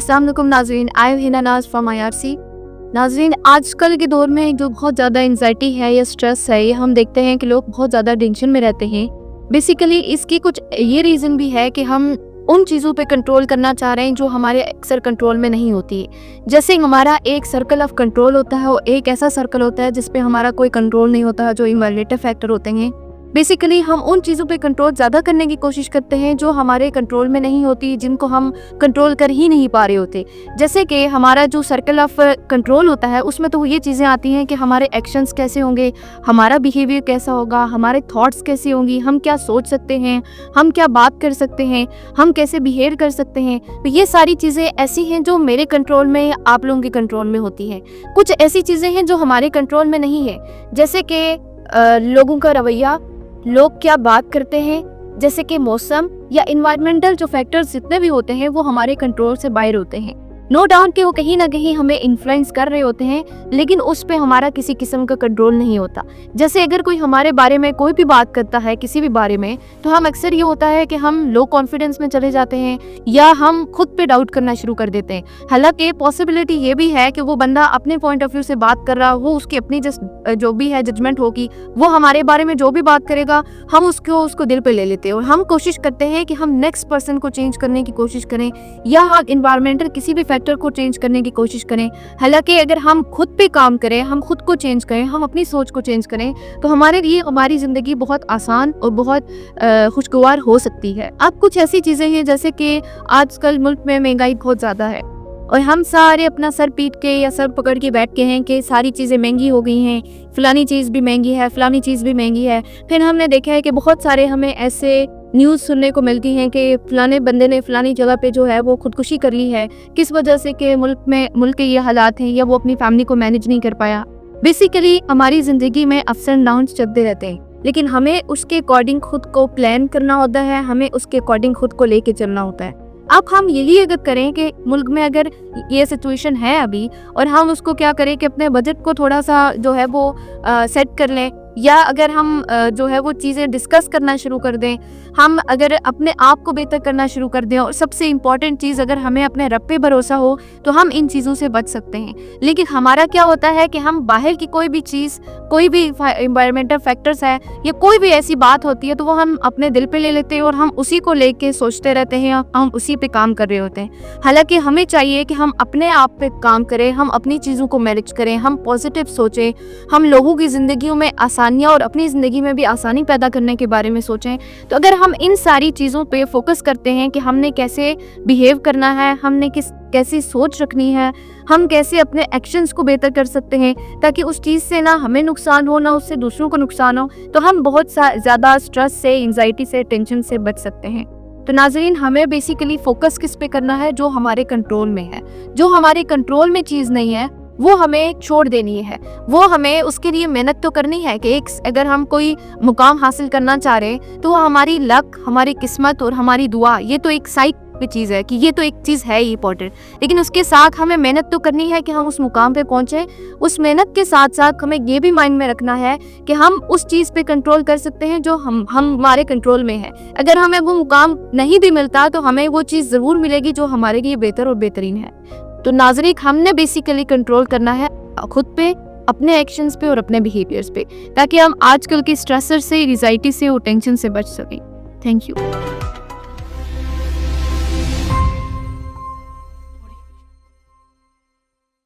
अस्सलाम वालेकुम नाज़रीन, आई एम हिना नाज फ्रॉम IRC। नाज़रीन, आजकल के दौर में जो बहुत ज़्यादा एंजाइटी है या स्ट्रेस है, ये हम देखते हैं कि लोग बहुत ज़्यादा टेंशन में रहते हैं। बेसिकली इसकी कुछ ये रीज़न भी है कि हम उन चीज़ों पे कंट्रोल करना चाह रहे हैं जो हमारे अक्सर कंट्रोल में नहीं होती है। जैसे हमारा एक सर्कल ऑफ कंट्रोल होता है और एक ऐसा सर्कल होता है जिस पे हमारा कोई कंट्रोल नहीं होता, जो इन्वायरमेंटल फैक्टर होते हैं। बेसिकली हम उन चीज़ों पे कंट्रोल ज़्यादा करने की कोशिश करते हैं जो हमारे कंट्रोल में नहीं होती, जिनको हम कंट्रोल कर ही नहीं पा रहे होते। जैसे कि हमारा जो सर्कल ऑफ कंट्रोल होता है उसमें तो ये चीज़ें आती हैं कि हमारे एक्शंस कैसे होंगे, हमारा बिहेवियर कैसा होगा, हमारे थॉट्स कैसे होंगी, हम क्या सोच सकते हैं, हम क्या बात कर सकते हैं, हम कैसे बिहेव कर सकते हैं। तो ये सारी चीज़ें ऐसी हैं जो मेरे कंट्रोल में, आप लोगों के कंट्रोल में होती हैं। कुछ ऐसी चीज़ें हैं जो हमारे कंट्रोल में नहीं है, जैसे कि लोगों का रवैया, लोग क्या बात करते हैं, जैसे कि मौसम या इन्वायरमेंटल जो फैक्टर्स जितने भी होते हैं वो हमारे कंट्रोल से बाहर होते हैं। नो डाउट कि वो कहीं ना कहीं हमें इन्फ्लुएंस कर रहे होते हैं, लेकिन उस पे हमारा किसी किस्म का कंट्रोल नहीं होता। जैसे अगर कोई हमारे बारे में कोई भी बात करता है किसी भी बारे में, तो हम अक्सर ये होता है कि हम लो कॉन्फिडेंस में चले जाते हैं या हम खुद पे डाउट करना शुरू कर देते हैं। हालांकि पॉसिबिलिटी ये भी है कि वो बंदा अपने पॉइंट ऑफ व्यू से बात कर रहा हो, उसकी अपनी जो भी है जजमेंट होगी, वो हमारे बारे में जो भी बात करेगा हम उसको दिल पे ले लेते हैं और हम कोशिश करते हैं कि हम नेक्स्ट पर्सन को चेंज करने की कोशिश करें या इन्वायरमेंटल किसी भी फैक्टर को चेंज करने की कोशिश करें। हालांकि अगर हम खुद पे काम करें, हम खुद को चेंज करें, हम अपनी सोच को चेंज करें, तो हमारे लिए हमारी ज़िंदगी बहुत आसान और बहुत खुशगवार हो सकती है। अब कुछ ऐसी चीज़ें हैं जैसे कि आजकल मुल्क में महंगाई बहुत ज़्यादा है और हम सारे अपना सर पीट के या सर पकड़ के बैठ के हैं कि सारी चीज़ें महंगी हो गई हैं, फलानी चीज़ भी महंगी है, फलानी चीज़ भी महंगी है। फिर हमने देखा है कि बहुत सारे हमें ऐसे न्यूज़ सुनने को मिलती हैं कि फलाने बंदे ने फलानी जगह पे जो है वो खुदकुशी कर ली है, किस वजह से कि मुल्क के ये हालात हैं या वो अपनी फैमिली को मैनेज नहीं कर पाया। बेसिकली हमारी ज़िंदगी में अप्स एंड डाउन्स चलते रहते हैं, लेकिन हमें उसके अकॉर्डिंग खुद को प्लान करना होता है, हमें उसके अकॉर्डिंग खुद को लेके चलना होता है। अब हम यही अगर करें कि मुल्क में अगर ये सिचुएशन है अभी और हम उसको क्या करें कि अपने बजट को थोड़ा सा जो है वो सेट कर लें, या अगर हम जो है वो चीज़ें डिस्कस करना शुरू कर दें, हम अगर अपने आप को बेहतर करना शुरू कर दें, और सबसे इम्पॉर्टेंट चीज़ अगर हमें अपने रब पे भरोसा हो तो हम इन चीज़ों से बच सकते हैं। लेकिन हमारा क्या होता है कि हम बाहर की कोई भी चीज़, कोई भी इन्वायरमेंटल फैक्टर्स है या कोई भी ऐसी बात होती है तो वो हम अपने दिल पे ले लेते हैं और हम उसी को लेके सोचते रहते हैं, हम उसी पे काम कर रहे होते हैं। हालांकि हमें चाहिए कि हम अपने आप पे काम करें, हम अपनी चीज़ों को मैनेज करें, हम पॉजिटिव सोचें, हम लोगों की ज़िंदगियों में आसानियाँ और अपनी ज़िंदगी में भी आसानी पैदा करने के बारे में सोचें। तो अगर हम इन सारी चीज़ों पे फोकस करते हैं कि हमने कैसे बिहेव करना है, हमने कैसी सोच रखनी है, हम कैसे अपने एक्शंस को बेहतर कर सकते हैं ताकि उस चीज़ से ना हमें नुकसान हो, ना उससे दूसरों को नुकसान हो, तो हम बहुत ज़्यादा स्ट्रेस से, एंजाइटी से, टेंशन से बच सकते हैं। तो नाज़रीन, हमें बेसिकली फोकस किस पे करना है? जो हमारे कंट्रोल में है। जो हमारे कंट्रोल में चीज़ नहीं है वो हमें छोड़ देनी है, वो हमें उसके लिए मेहनत तो करनी है कि अगर हम कोई मुकाम हासिल करना चाह रहे हैं तो हमारी लक, हमारी किस्मत और हमारी दुआ, ये तो एक साइड पे चीज़ है कि ये तो एक चीज़ है ही इंपॉर्टेंट, लेकिन उसके साथ हमें मेहनत तो करनी है कि हम उस मुकाम पे पहुंचे। उस मेहनत के साथ साथ हमें ये भी माइंड में रखना है कि हम उस चीज़ पे कंट्रोल कर सकते हैं जो हमारे कंट्रोल में है। अगर हमें वो मुकाम नहीं भी मिलता तो हमें वो चीज़ ज़रूर मिलेगी जो हमारे लिए बेहतर और बेहतरीन है। तो नाज़रीन, हमने बेसिकली कंट्रोल करना है खुद पे, अपने एक्शंस पे और अपने बिहेवियर्स पे, ताकि हम आजकल के स्ट्रेसर से, एंजाइटी से और टेंशन से बच सकें। Thank you.